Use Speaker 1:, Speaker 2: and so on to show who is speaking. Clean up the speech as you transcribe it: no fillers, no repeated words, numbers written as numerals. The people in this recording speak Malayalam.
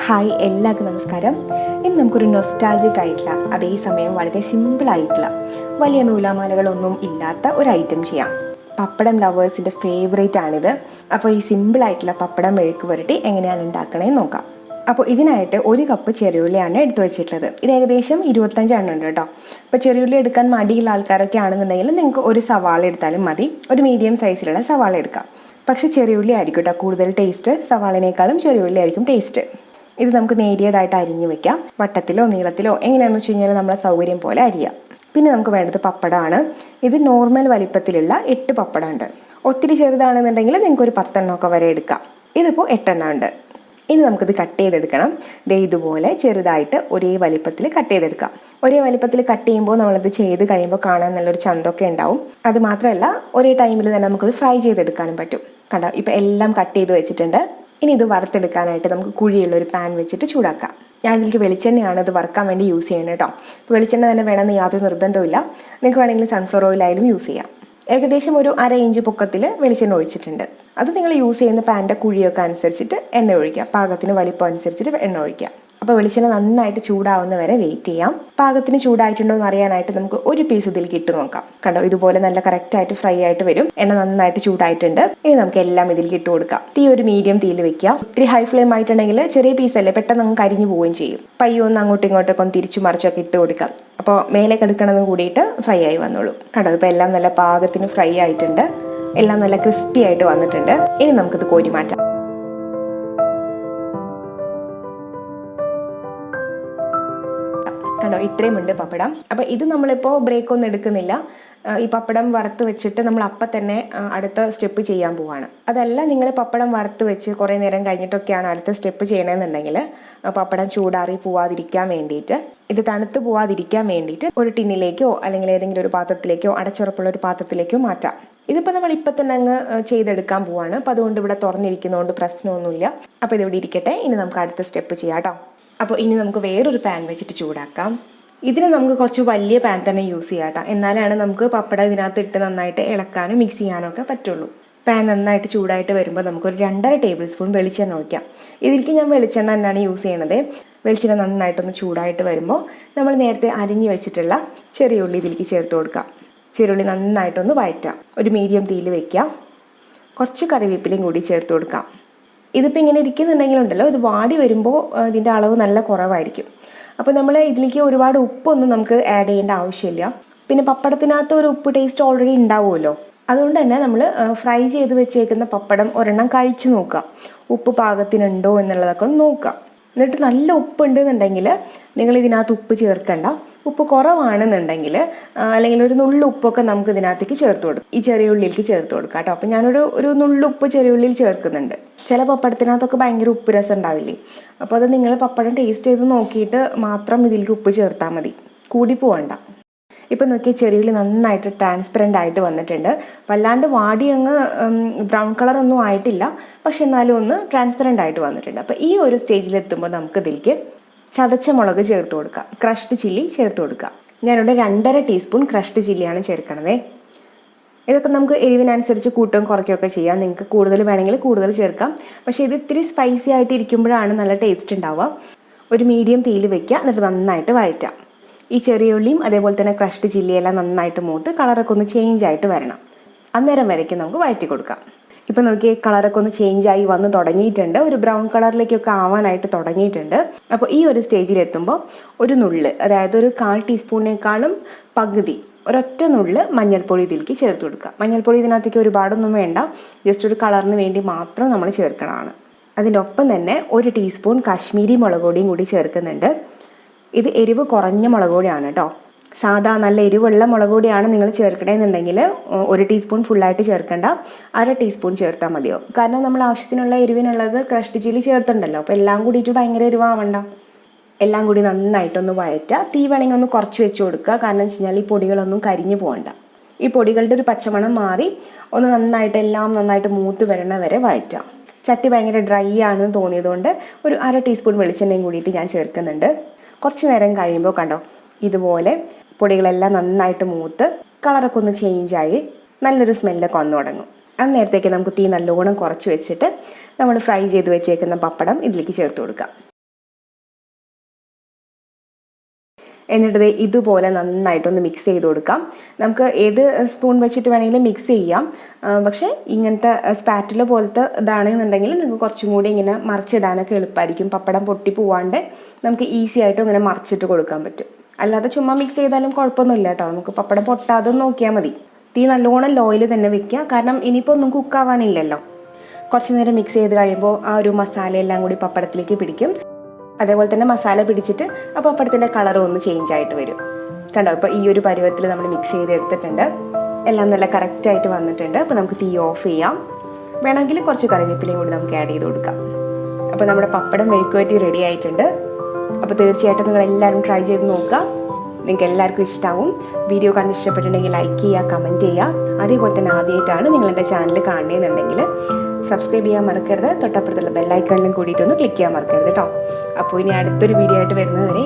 Speaker 1: ഹായ്, എല്ലാവർക്കും നമസ്കാരം. ഇന്ന് നമുക്കൊരു നൊസ്റ്റാൾജിക് ആയിട്ടുള്ള, അതേസമയം വളരെ സിമ്പിളായിട്ടുള്ള, വലിയ നൂലാമാലകളൊന്നും ഇല്ലാത്ത ഒരു ഐറ്റം ചെയ്യാം. പപ്പടം ലവേഴ്സിൻ്റെ ഫേവറേറ്റ് ആണിത്. അപ്പോൾ ഈ സിമ്പിളായിട്ടുള്ള പപ്പടം മെഴുക്ക് പുരട്ടി എങ്ങനെയാണ് ഉണ്ടാക്കണേന്ന് നോക്കാം. അപ്പോൾ ഇതിനായിട്ട് 1 കപ്പ് ചെറിയുള്ളിയാണ് എടുത്തു വെച്ചിട്ടുള്ളത്. ഇത് ഏകദേശം 25 എണ്ണം ഉണ്ട് കേട്ടോ. അപ്പോൾ ചെറിയുള്ളി എടുക്കാൻ മടിയുള്ള ആൾക്കാരൊക്കെ ആണെന്നുണ്ടെങ്കിൽ നിങ്ങൾക്ക് ഒരു സവാള എടുത്താലും മതി. ഒരു മീഡിയം സൈസിലുള്ള സവാള എടുക്കാം. പക്ഷേ ചെറിയുള്ളി ആയിരിക്കും കേട്ടോ കൂടുതൽ ടേസ്റ്റ്. സവാളിനേക്കാളും ചെറിയുള്ളി ആയിരിക്കും ടേസ്റ്റ്. ഇത് നമുക്ക് നേരിയതായിട്ട് അരിഞ്ഞു വെക്കാം. വട്ടത്തിലോ നീളത്തിലോ എങ്ങനെയാണെന്ന് വെച്ച് കഴിഞ്ഞാൽ നമ്മളെ സൗകര്യം പോലെ അരിയാം. പിന്നെ നമുക്ക് വേണ്ടത് പപ്പടമാണ്. ഇത് നോർമൽ വലിപ്പത്തിലുള്ള 8 പപ്പടം ഉണ്ട്. ഒത്തിരി ചെറുതാണെന്നുണ്ടെങ്കിൽ നിങ്ങൾക്ക് ഒരു 10 എണ്ണമൊക്കെ വരെ എടുക്കാം. ഇതിപ്പോൾ 8 എണ്ണം ഉണ്ട്. ഇനി നമുക്കിത് കട്ട് ചെയ്തെടുക്കണം. ദേ ഇതുപോലെ ചെറുതായിട്ട് ഒരേ വലിപ്പത്തിൽ കട്ട് ചെയ്തെടുക്കാം. ഒരേ വലിപ്പത്തിൽ കട്ട് ചെയ്യുമ്പോൾ നമ്മളിത് ചെയ്ത് കഴിയുമ്പോൾ കാണാൻ നല്ലൊരു ചന്തൊക്കെ ഉണ്ടാവും. അത് മാത്രമല്ല ഒരേ ടൈമിൽ തന്നെ നമുക്കത് ഫ്രൈ ചെയ്തെടുക്കാനും പറ്റും. കണ്ടോ, ഇപ്പോൾ എല്ലാം കട്ട് ചെയ്ത് വെച്ചിട്ടുണ്ട്. ഇനി ഇത് വറുത്തെടുക്കാനായിട്ട് നമുക്ക് കുഴിയുള്ളൊരു പാൻ വെച്ചിട്ട് ചൂടാക്കാം. ഞാൻ ഇതിലേക്ക് വെളിച്ചെണ്ണയാണ് ഇത് വറുക്കാൻ വേണ്ടി യൂസ് ചെയ്യുന്നത് കേട്ടോ. ഇപ്പോൾ വെളിച്ചെണ്ണ തന്നെ വേണമെന്ന് യാതൊരു നിർബന്ധമില്ല. നിങ്ങൾക്ക് വേണമെങ്കിൽ സൺഫ്ലവർ ഓയിലായാലും യൂസ് ചെയ്യാം. ഏകദേശം ഒരു 1/2 ഇഞ്ച് പൊക്കത്തിൽ വെളിച്ചെണ്ണ ഒഴിച്ചിട്ടുണ്ട്. അത് നിങ്ങൾ യൂസ് ചെയ്യുന്ന പാൻ്റെ കുഴിയൊക്കെ അനുസരിച്ചിട്ട് എണ്ണ ഒഴിക്കുക. പാകത്തിന് വലിപ്പം അനുസരിച്ചിട്ട് എണ്ണ ഒഴിക്കുക. അപ്പോൾ വെളിച്ചെണ്ണ നന്നായിട്ട് ചൂടാവുന്ന വരെ വെയിറ്റ് ചെയ്യാം. പാകത്തിന് ചൂടായിട്ടുണ്ടോ എന്ന് അറിയാനായിട്ട് നമുക്ക് ഒരു പീസ് ഇതിലേക്ക് ഇട്ട് നോക്കാം. കണ്ടോ, ഇതുപോലെ നല്ല കറക്റ്റായിട്ട് ഫ്രൈ ആയിട്ട് വരും. എണ്ണ നന്നായിട്ട് ചൂടായിട്ടുണ്ട്. ഇനി നമുക്ക് എല്ലാം ഇതിലേക്ക് ഇട്ട് കൊടുക്കാം. തീ ഒരു മീഡിയം തീയിൽ വെക്കാം. ഒത്തിരി ഹൈ ഫ്ലെയിം ആയിട്ടുണ്ടെങ്കിൽ ചെറിയ പീസല്ലേ പെട്ടെന്ന് നമുക്ക് കരിഞ്ഞു പോവുകയും ചെയ്യും. പയ്യെ ഒന്ന് അങ്ങോട്ടും ഇങ്ങോട്ടൊക്കെ ഒന്ന് തിരിച്ചു മറിച്ചൊക്കെ ഇട്ട് കൊടുക്കാം. അപ്പോൾ മേലെ കിടക്കണമെന്ന് കൂടിയിട്ട് ഫ്രൈ ആയി വന്നോളൂ. കണ്ടോ, ഇപ്പോൾ എല്ലാം നല്ല പാകത്തിന് ഫ്രൈ ആയിട്ടുണ്ട്. എല്ലാം നല്ല ക്രിസ്പി ആയിട്ട് വന്നിട്ടുണ്ട്. ഇനി നമുക്കിത് കോരി മാറ്റാം. കണ്ടോ, ഇത്രയും ഉണ്ട് പപ്പടം. അപ്പോൾ ഇത് നമ്മളിപ്പോൾ ബ്രേക്ക് ഒന്നും എടുക്കുന്നില്ല. ഈ പപ്പടം വറുത്ത് വെച്ചിട്ട് നമ്മൾ അപ്പം തന്നെ അടുത്ത സ്റ്റെപ്പ് ചെയ്യാൻ പോവാണ്. അതല്ല നിങ്ങൾ പപ്പടം വറുത്ത് വെച്ച് കുറേ നേരം കഴിഞ്ഞിട്ടൊക്കെയാണ് അടുത്ത സ്റ്റെപ്പ് ചെയ്യണമെന്നുണ്ടെങ്കിൽ പപ്പടം ചൂടാറി പോവാതിരിക്കാൻ വേണ്ടിയിട്ട്, ഇത് തണുത്ത് പോവാതിരിക്കാൻ വേണ്ടിയിട്ട് ഒരു ടിന്നിലേക്കോ അല്ലെങ്കിൽ ഏതെങ്കിലും ഒരു പാത്രത്തിലേക്കോ അടച്ചുറപ്പുള്ള ഒരു പാത്രത്തിലേക്കോ മാറ്റാം. ഇതിപ്പോൾ നമ്മൾ ഇപ്പം തന്നെ അങ്ങ് ചെയ്തെടുക്കാൻ പോവാണ്. അപ്പോൾ അതുകൊണ്ട് ഇവിടെ തുറന്നിരിക്കുന്നതുകൊണ്ട് പ്രശ്നമൊന്നുമില്ല. അപ്പോൾ ഇതിവിടെ ഇരിക്കട്ടെ. ഇനി നമുക്ക് അടുത്ത സ്റ്റെപ്പ് ചെയ്യാം കേട്ടോ. അപ്പോൾ ഇനി നമുക്ക് വേറൊരു പാൻ വെച്ചിട്ട് ചൂടാക്കാം. ഇതിന് നമുക്ക് കുറച്ച് വലിയ പാൻ തന്നെ യൂസ് ചെയ്യാം കേട്ടോ. എന്നാലാണ് നമുക്ക് പപ്പടം ഇതിനകത്ത് ഇട്ട് നന്നായിട്ട് ഇളക്കാനും മിക്സ് ചെയ്യാനും ഒക്കെ പറ്റുള്ളൂ. പാൻ നന്നായിട്ട് ചൂടായിട്ട് വരുമ്പോൾ നമുക്കൊരു 2.5 ടേബിൾ സ്പൂൺ വെളിച്ചെണ്ണ ഒഴിക്കാം. ഇതിലേക്ക് ഞാൻ വെളിച്ചെണ്ണ തന്നെയാണ് യൂസ് ചെയ്യണത്. വെളിച്ചെണ്ണ നന്നായിട്ടൊന്ന് ചൂടായിട്ട് വരുമ്പോൾ നമ്മൾ നേരത്തെ അരിഞ്ഞ് വെച്ചിട്ടുള്ള ചെറിയ ഉള്ളി ഇതിലേക്ക് ചേർത്ത് കൊടുക്കാം. ചെറിയുള്ളി നന്നായിട്ടൊന്ന് വഴറ്റാം. ഒരു മീഡിയം തീയിൽ വയ്ക്കാം. കുറച്ച് കറിവേപ്പിലയും കൂടി ചേർത്ത് കൊടുക്കാം. ഇതിപ്പോൾ ഇങ്ങനെ ഇരിക്കുന്നുണ്ടെങ്കിലുണ്ടല്ലോ, ഇത് വാടി വരുമ്പോൾ ഇതിൻ്റെ അളവ് നല്ല കുറവായിരിക്കും. അപ്പോൾ നമ്മൾ ഇതിലേക്ക് ഒരുപാട് ഉപ്പൊന്നും നമുക്ക് ആഡ് ചെയ്യേണ്ട ആവശ്യമില്ല. പിന്നെ പപ്പടത്തിനകത്ത് ഒരു ഉപ്പ് ടേസ്റ്റ് ഓൾറെഡി ഉണ്ടാവുമല്ലോ. അതുകൊണ്ട് തന്നെ നമ്മൾ ഫ്രൈ ചെയ്ത് വെച്ചേക്കുന്ന പപ്പടം ഒരെണ്ണം കഴിച്ച് നോക്കുക. ഉപ്പ് പാകത്തിനുണ്ടോ എന്നുള്ളതൊക്കെ ഒന്ന് നോക്കുക. എന്നിട്ട് നല്ല ഉപ്പുണ്ടെന്നുണ്ടെങ്കിൽ നിങ്ങൾ ഇതിനകത്ത് ഉപ്പ് ചേർക്കണ്ട. ഉപ്പ് കുറവാണെന്നുണ്ടെങ്കിൽ അല്ലെങ്കിൽ ഒരു നുള്ളു ഉപ്പൊക്കെ നമുക്ക് ഇതിനകത്തേക്ക് ചേർത്ത് കൊടുക്കും. ഈ ചെറിയ ഉള്ളിലേക്ക് ചേർത്ത് കൊടുക്കാം കേട്ടോ. അപ്പോൾ ഞാനൊരു നുള്ളു ഉപ്പ് ചെറിയ ഉള്ളിയിൽ ചേർക്കുന്നുണ്ട്. ചില പപ്പടത്തിനകത്തൊക്കെ ഭയങ്കര ഉപ്പ് രസം ഉണ്ടാവില്ലേ. അപ്പോൾ അത് നിങ്ങൾ പപ്പടം ടേസ്റ്റ് ചെയ്ത് നോക്കിയിട്ട് മാത്രം ഇതിലേക്ക് ഉപ്പ് ചേർത്താൽ മതി. കൂടി പോവണ്ട. ഇപ്പം നോക്കിയാൽ ചെറിയുള്ളി നന്നായിട്ട് ട്രാൻസ്പെറൻ്റ് ആയിട്ട് വന്നിട്ടുണ്ട്. വല്ലാണ്ട് വാടി അങ്ങ് ബ്രൗൺ കളറൊന്നും ആയിട്ടില്ല. പക്ഷെ എന്നാലും ഒന്ന് ട്രാൻസ്പെറൻ്റ് ആയിട്ട് വന്നിട്ടുണ്ട്. അപ്പോൾ ഈ ഒരു സ്റ്റേജിലെത്തുമ്പോൾ നമുക്ക് ഇതിലേക്ക് ചതച്ച മുളക് ചേർത്ത് കൊടുക്കാം. ക്രഷ്ഡ് ചില്ലി ചേർത്ത് കൊടുക്കാം. ഞാനിവിടെ 2.5 ടീസ്പൂൺ ക്രഷ്ഡ് ചില്ലിയാണ് ചേർക്കണത്. ഇതൊക്കെ നമുക്ക് എരിവിനനുസരിച്ച് കൂട്ടുകയും കുറയ്ക്കുകയൊക്കെ ചെയ്യാം. നിങ്ങൾക്ക് കൂടുതൽ വേണമെങ്കിൽ കൂടുതൽ ചേർക്കാം. പക്ഷേ ഇത് ഇത്തിരി സ്പൈസി ആയിട്ട് ഇരിക്കുമ്പോഴാണ് നല്ല ടേസ്റ്റ് ഉണ്ടാവുക. ഒരു മീഡിയം തീയിൽ വെക്കുക. എന്നിട്ട് നന്നായിട്ട് വഴറ്റാം. ഈ ചെറിയ ഉള്ളിയും അതേപോലെ തന്നെ ക്രഷ്ഡ് ചില്ലിയെല്ലാം നന്നായിട്ട് മൂത്ത് കളറൊക്കെ ഒന്ന് ചേഞ്ച് ആയിട്ട് വരണം. അന്നേരം വരയ്ക്ക് നമുക്ക് വഴറ്റി കൊടുക്കാം. ഇപ്പം നോക്കിയാൽ കളറൊക്കെ ഒന്ന് ചേഞ്ചായി വന്ന് തുടങ്ങിയിട്ടുണ്ട്. ഒരു ബ്രൗൺ കളറിലേക്കൊക്കെ ആവാനായിട്ട് തുടങ്ങിയിട്ടുണ്ട്. അപ്പോൾ ഈ ഒരു സ്റ്റേജിലെത്തുമ്പോൾ ഒരു നുള്ള്, അതായത് ഒരു 1/4 ടീസ്പൂണിനേക്കാളും പകുതി, ഒരൊറ്റ നുള്ള് മഞ്ഞൾപ്പൊടി ഇതിലേക്ക് ചേർത്ത് കൊടുക്കുക. മഞ്ഞൾപ്പൊടി ഇതിനകത്തേക്ക് ഒരുപാടൊന്നും വേണ്ട. ജസ്റ്റ് ഒരു കളറിന് വേണ്ടി മാത്രം നമ്മൾ ചേർക്കണതാണ്. അതിൻ്റെ ഒപ്പം തന്നെ 1 ടീസ്പൂൺ കാശ്മീരി മുളക് പൊടിയും കൂടി ചേർക്കുന്നുണ്ട്. ഇത് എരിവ് കുറഞ്ഞ മുളക് പൊടിയാണ് കേട്ടോ. സാധാ നല്ല എരിവുള്ള മുളക് പൊടിയാണ് നിങ്ങൾ ചേർക്കണമെന്നുണ്ടെങ്കിൽ 1 ടീസ്പൂൺ ഫുള്ളായിട്ട് ചേർക്കേണ്ട. 1/2 ടീസ്പൂൺ ചേർത്താൽ മതിയോ. കാരണം നമ്മൾ ആവശ്യത്തിനുള്ള എരിവിനുള്ളത് ക്രഷ്ഡ് ചില്ലി ചേർത്തിട്ടുണ്ടല്ലോ. അപ്പോൾ എല്ലാം കൂടിയിട്ട് ഭയങ്കര എരിവാവണ്ട. എല്ലാം കൂടി നന്നായിട്ടൊന്ന് വഴറ്റുക. തീ വേണമെങ്കിൽ ഒന്ന് കുറച്ച് വെച്ച് കൊടുക്കുക. കാരണം വെച്ച് കഴിഞ്ഞാൽ ഈ പൊടികളൊന്നും കരിഞ്ഞു പോകണ്ട. ഈ പൊടികളുടെ ഒരു പച്ചമണം മാറി ഒന്ന് എല്ലാം നന്നായിട്ട് മൂത്ത് വരണ വരെ വഴറ്റുക. ചട്ടി ഭയങ്കര ഡ്രൈ ആണെന്ന് തോന്നിയതുകൊണ്ട് ഒരു 1/2 ടീസ്പൂൺ വെളിച്ചെണ്ണയും കൂടിയിട്ട് ഞാൻ ചേർക്കുന്നുണ്ട്. കുറച്ച് നേരം കഴിയുമ്പോൾ കണ്ടോ, ഇതുപോലെ പൊടികളെല്ലാം നന്നായിട്ട് മൂത്ത് കളറൊക്കെ ഒന്ന് ചേഞ്ചായി നല്ലൊരു സ്മെല്ലൊക്കെ വന്നു തുടങ്ങും. അന്നേരത്തേക്ക് നമുക്ക് തീ നല്ലോണം കുറച്ച് വെച്ചിട്ട് നമ്മൾ ഫ്രൈ ചെയ്ത് വെച്ചേക്കുന്ന പപ്പടം ഇതിലേക്ക് ചേർത്ത് കൊടുക്കാം. എന്നിട്ട് ഇതുപോലെ നന്നായിട്ടൊന്ന് മിക്സ് ചെയ്ത് കൊടുക്കാം. നമുക്ക് ഏത് സ്പൂൺ വെച്ചിട്ട് വേണമെങ്കിലും മിക്സ് ചെയ്യാം. പക്ഷേ ഇങ്ങനത്തെ സ്പാറ്റില പോലത്തെ ഇതാണെന്നുണ്ടെങ്കിൽ നിങ്ങൾക്ക് കുറച്ചും കൂടി ഇങ്ങനെ മറിച്ചിടാനൊക്കെ എളുപ്പമായിരിക്കും. പപ്പടം പൊട്ടി പോവാണ്ട് നമുക്ക് ഈസി ആയിട്ട് ഇങ്ങനെ മറിച്ചിട്ട് കൊടുക്കാൻ പറ്റും. അല്ലാതെ ചുമ്മാ മിക്സ് ചെയ്താലും കുഴപ്പമൊന്നുമില്ല കേട്ടോ. നമുക്ക് പപ്പടം പൊട്ടാതെ നോക്കിയാൽ മതി. തീ നല്ലോണം ലോയിൽ തന്നെ വെക്കുക. കാരണം ഇനിയിപ്പോൾ ഒന്നും കുക്കാവാനില്ലല്ലോ. കുറച്ച് നേരം മിക്സ് ചെയ്ത് കഴിയുമ്പോൾ ആ ഒരു മസാലയെല്ലാം കൂടി പപ്പടത്തിലേക്ക് പിടിക്കും. അതേപോലെ തന്നെ മസാല പിടിച്ചിട്ട് ആ പപ്പടത്തിൻ്റെ കളറും ഒന്ന് ചേഞ്ച് ആയിട്ട് വരും. കണ്ടോ, ഇപ്പോൾ ഈ ഒരു പരുവത്തിൽ നമ്മൾ മിക്സ് ചെയ്തെടുത്തിട്ടുണ്ട്. എല്ലാം നല്ല കറക്റ്റായിട്ട് വന്നിട്ടുണ്ട്. അപ്പോൾ നമുക്ക് തീ ഓഫ് ചെയ്യാം. വേണമെങ്കിൽ കുറച്ച് കറിവേപ്പിലയും കൂടി നമുക്ക് ആഡ് ചെയ്ത് കൊടുക്കാം. അപ്പോൾ നമ്മുടെ പപ്പടം മെഴുക്കുവരട്ടി റെഡി ആയിട്ടുണ്ട്. അപ്പോൾ തീർച്ചയായിട്ടും നിങ്ങൾ എല്ലാവരും ട്രൈ ചെയ്ത് നോക്കുക. നിങ്ങൾക്ക് എല്ലാവർക്കും ഇഷ്ടമാവും. വീഡിയോ കണ്ട് ഇഷ്ടപ്പെട്ടിട്ടുണ്ടെങ്കിൽ ലൈക്ക് ചെയ്യുക, കമൻറ്റ് ചെയ്യുക. അതേപോലെ തന്നെ ആദ്യമായിട്ടാണ് നിങ്ങളെൻ്റെ ചാനൽ കാണുന്നതെന്നുണ്ടെങ്കിൽ സബ്സ്ക്രൈബ് ചെയ്യാൻ മറക്കരുത്. തൊട്ടപ്പുറത്തുള്ള ബെല്ലൈക്കണിലും കൂടിയിട്ടൊന്ന് ക്ലിക്ക് ചെയ്യാൻ മറക്കരുത് കേട്ടോ. അപ്പോൾ ഇനി അടുത്തൊരു വീഡിയോ ആയിട്ട് വരുന്നതുവരെ